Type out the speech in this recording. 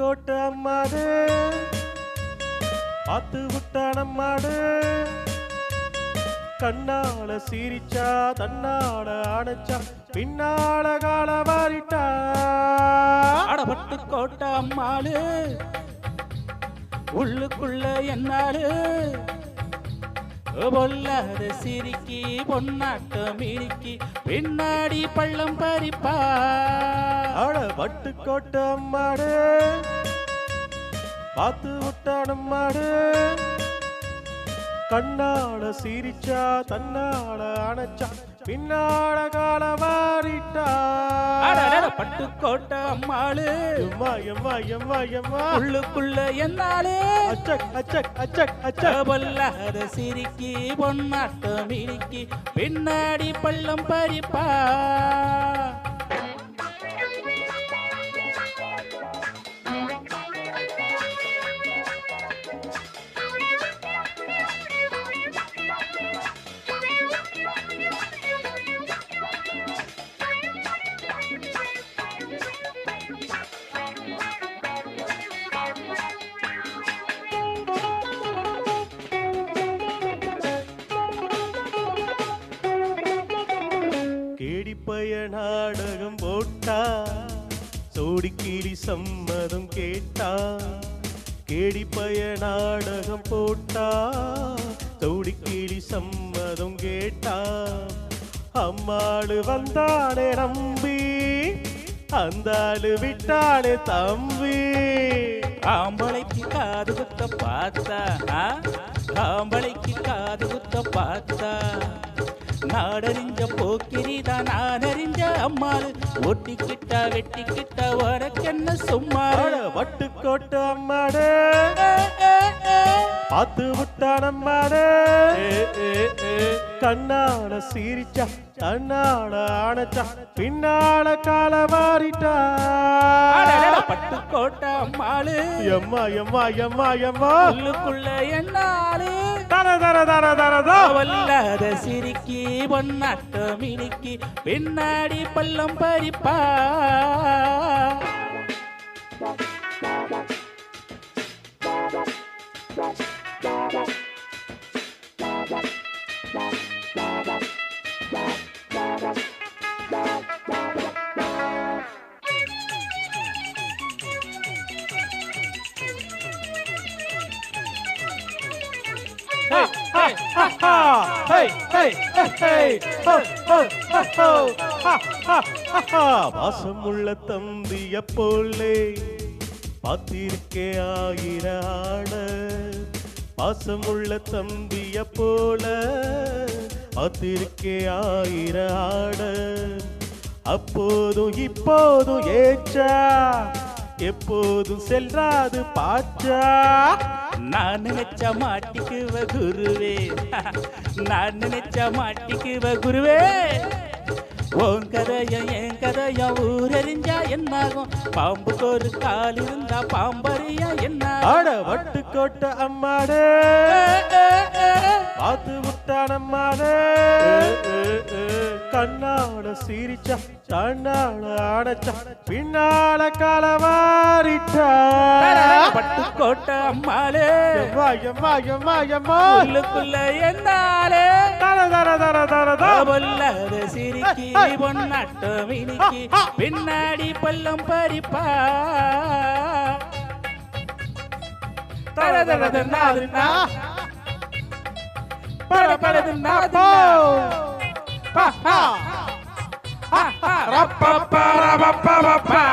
பட்டுக்கோட்டை அம்மாடு பார்த்து விட்டானம்மாடு கண்ணால சீரிச்சா தன்னால அணைச்சா பின்னால கால மாறிட்டா பட்டுக்கோட்டை அம்மாளு உள்ளுக்குள்ள என்னாடு பொல்லாத சிரிக்கி பொன்னாட்டம் மினிக்கி பின்னாடி பள்ளம் பறிப்பா பட்டுக்கோட்டை அம்மாடு பார்த்து விட்டானம்மாடு கண்ணால சீரிச்சா தன்னால அணைச்சா பின்னால கால மாறிட்டா பட்டுக்கோட்டை அம்மாளு எம்மா எம்மா எம்மா எம்மா உள்ளுக்குள்ள என்னாலே அச்சக் அச்சக் அச்சக் அச்சக் பொல்லாத சிரிக்கி பொன்னாட்டம் மினிக்கி பின்னாடி பள்ளம் பறிப்பா கேடிப்பய நாடகம் போட்டா சோடிக்கிளி சம்மதம் கேட்டா கேடிப்பய நாடகம் போட்டா சோடிக்கிளி சம்மதம் கேட்டா அம்மாளு வந்தாளே நம்பி அந்தாளு விட்டாளே தம்பி ஆம்பளைக்கு காது குத்த பார்த்தா ஆம்பளைக்கு காது குத்த பார்த்தா நாடறிஞ்ச போக்கிரிதான் நான் அறிஞ்ச அம்மாள் ஒட்டிக்கிட்டா வெட்டிக்கிட்டா வரக்கென்ன சும்மா பட்டுக்கோட்டை அம்மாடு பார்த்து விட்டானம்மாடு கண்ணால சீரிச்சா கண்ணால அணைச்சா பின்னால கால மாறிட்டா பட்டுக்கோட்டை அம்மாளு எம்மா எம்மா எம்மா எம்மா உள்ளுக்குள்ள என்னாலு தர தர தர தர வல்லாத சிரிக்கி பொன்னாட்டம் மினிக்கி பின்னாடி பள்ளம் பறிப்பா வாசமுள்ள தம்பிய போலே பார்த்திருக்கே ஆயிர ஆட பாசமுள்ள தம்பிய போல பார்த்திருக்கே ஆயிர ஆட அப்போதும் இப்போதும் ஏச்சா எப்போதும் செல்றாது பாச்சா நான் நினைச்ச மாட்டிக்குவ குருவே நான் நினைச்ச மாட்டிக்குவ குருவே உன் கதையும் என் கதையும் ஊரறிஞ்சா என்னாகும் பாம்புக்கு ஒரு கால் இருந்தா பாம்பறியா என்ன பட்டுக்கோட்டை அம்மாடு பார்த்து விட்டானம்மாடு கண்ணாட சீரிச்சா கண்ணாட அடைச்சா பின்னால காலவாரிட்டா பட்டுக்கோட்டை அம்மாளே எம்மா எம்மா எம்மா எம்மா உள்ளுக்குள்ள என்னாலே தர தர தர தர தர பொல்லாத சிரிக்கி பொன்னாட்டம் மினிக்கி பின்னாடி பள்ளம் பறிப்பா தர தர தர நாதுனா பர பரது நாதுனா பா ஹா ஹா ஹா ரப்ப பர பப்ப பப்பா